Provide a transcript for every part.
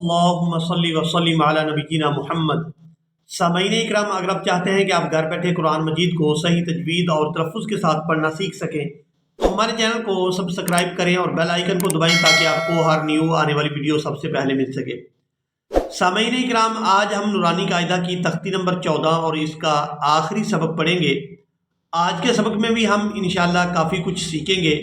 اللہم صلی وسلم علی نبینا محمد۔ سامعین اکرام، اگر آپ چاہتے ہیں کہ آپ گھر بیٹھے قرآن مجید کو صحیح تجوید اور تلفظ کے ساتھ پڑھنا سیکھ سکیں تو ہمارے چینل کو سبسکرائب کریں اور بیل آئیکن کو دبائیں تاکہ آپ کو ہر نیو آنے والی ویڈیو سب سے پہلے مل سکے۔ سامعین اکرام، آج ہم نورانی قاعدہ کی تختی نمبر 14 اور اس کا آخری سبق پڑھیں گے۔ آج کے سبق میں بھی ہم انشاءاللہ کافی کچھ سیکھیں گے۔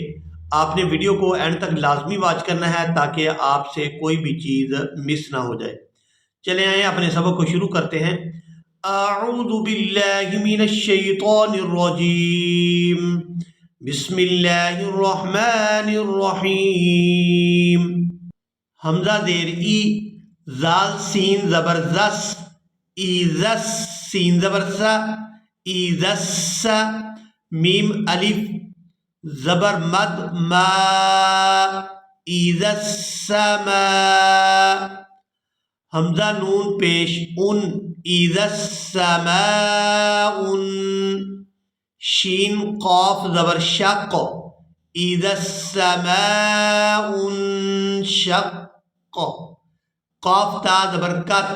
آپ نے ویڈیو کو اینڈ تک لازمی واچ کرنا ہے تاکہ آپ سے کوئی بھی چیز مس نہ ہو جائے۔ چلیں آئیں اپنے سبق کو شروع کرتے ہیں۔ اعوذ باللہ من الشیطان الرجیم، بسم اللہ الرحمن الرحیم۔ حمزہ زیر ای، زال سین زبر زس، ایزس سین زبر سا، ایزس، میم الف زبر مد ما، ایذا السماء، حمزہ نون پیش ان، ایذا السماء، شین قاف زبر شق، ایذا السماء شق، قاف تا زبر کت،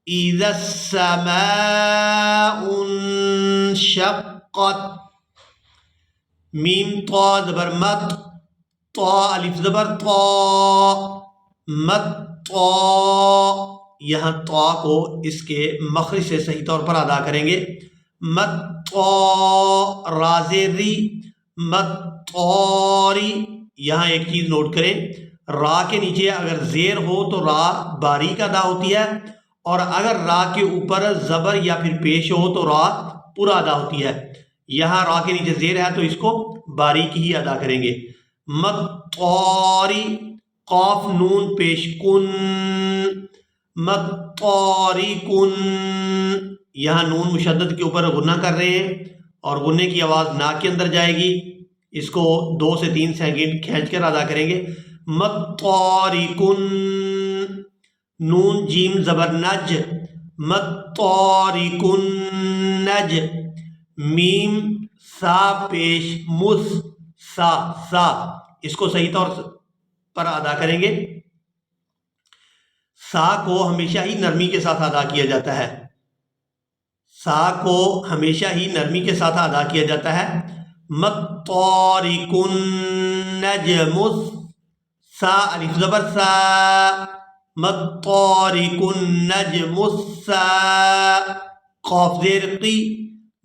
ایذا السماء شقت، میم طا زبر مت، طا الف زبر طا، مت طا، یہاں طا کو اس کے مخرج سے صحیح طور پر ادا کریں گے۔ مت طا، را زیر ری، مت طاری۔ یہاں ایک چیز نوٹ کریں، را کے نیچے اگر زیر ہو تو را باریک ادا ہوتی ہے، اور اگر را کے اوپر زبر یا پھر پیش ہو تو را پورا ادا ہوتی ہے۔ یہاں را کے نیچے زیر ہے تو اس کو باریک ہی ادا کریں گے۔ مطاری، قاف نون پیش کن، مطاری کن، یہاں نون مشدد کے اوپر غنہ کر رہے ہیں اور غنے کی آواز ناک کے اندر جائے گی، اس کو 2 سے 3 سیکنڈ کھینچ کر ادا کریں گے۔ مطاری کن، نون جیم زبر نج، مطاری کن نج، میم سا پیش مس، سا سا، اس کو صحیح طور پر ادا کریں گے۔ سا کو ہمیشہ ہی نرمی کے ساتھ ادا کیا جاتا ہے، سا کو ہمیشہ ہی نرمی کے ساتھ ادا کیا جاتا ہے۔ مطارق النجم، سا الف زبر سا، مطارق النجم سا، قاف زیر قی،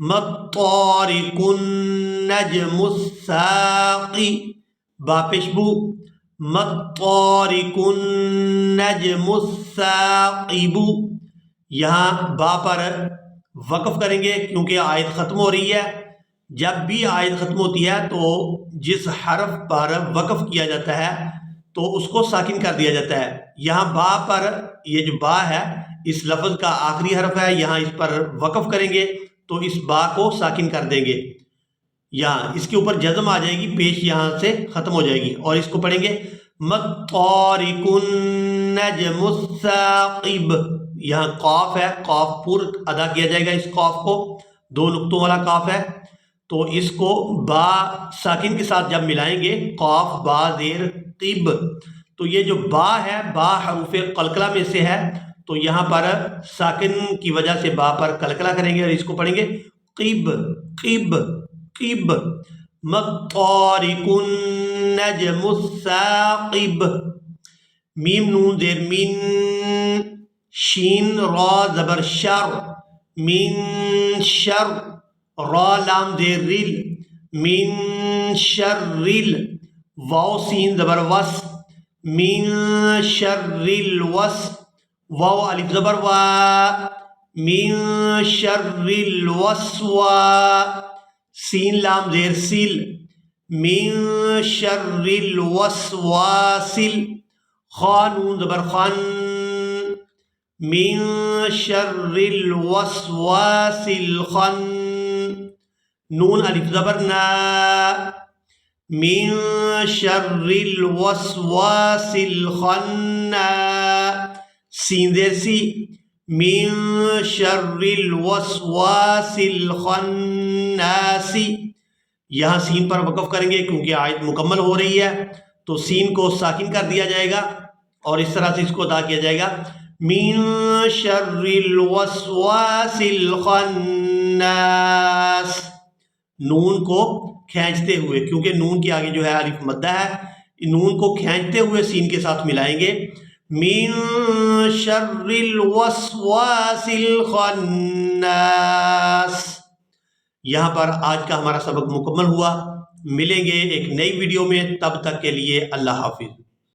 مطارق النجم الساقی، با پیش بو، مطارق النجم الساقب۔ یہاں با پر وقف کریں گے کیونکہ آیت ختم ہو رہی ہے۔ جب بھی آیت ختم ہوتی ہے تو جس حرف پر وقف کیا جاتا ہے تو اس کو ساکن کر دیا جاتا ہے۔ یہاں با پر، یہ جو با ہے اس لفظ کا آخری حرف ہے، یہاں اس پر وقف کریں گے تو اس با کو ساکن کر دیں گے، یہاں اس کے اوپر جزم آ جائے گی، پیش یہاں سے ختم ہو جائے گی، اور اس کو پڑھیں گے مطارق النجم الثاقب۔ یہاں قاف ہے، قاف پور ادا کیا جائے گا، اس قاف کو 2 نقطوں والا قاف ہے، تو اس کو با ساکن کے ساتھ جب ملائیں گے، قاف با زیر قب، تو یہ جو با ہے با حروف قلقلہ میں سے ہے، تو یہاں پر ساکن کی وجہ سے با پر قلقلہ کریں گے اور اس کو پڑھیں گے قب قب قب، مطارق النجم الثاقب، میم نون زیر مین، شین را زبر شر، من شر، را لام زیر ریل، من شر ریل، واو سین زبر وس، من شر الوس، واو الف زبر وا، من شر الوسوا، سین لام زیر سیل، من شر الوسواسل، خا نون زبر خان، من شر الوسواس الخن، نون الف زبر نا، من شر الوسواس الخنا، سین زیر سی، من شر الوسواس الخناس۔ یہاں سین پر وقف کریں گے کیونکہ آیت مکمل ہو رہی ہے، تو سین کو ساکن کر دیا جائے گا اور اس طرح سے اس کو ادا کیا جائے گا من شر الوسواس الخناس، نون کو کھینچتے ہوئے، کیونکہ نون کے آگے جو ہے الف مدہ ہے، نون کو کھینچتے ہوئے سین کے ساتھ ملائیں گے من شر الوسواس الخناس۔ یہاں پر آج کا ہمارا سبق مکمل ہوا، ملیں گے ایک نئی ویڈیو میں، تب تک کے لیے اللہ حافظ۔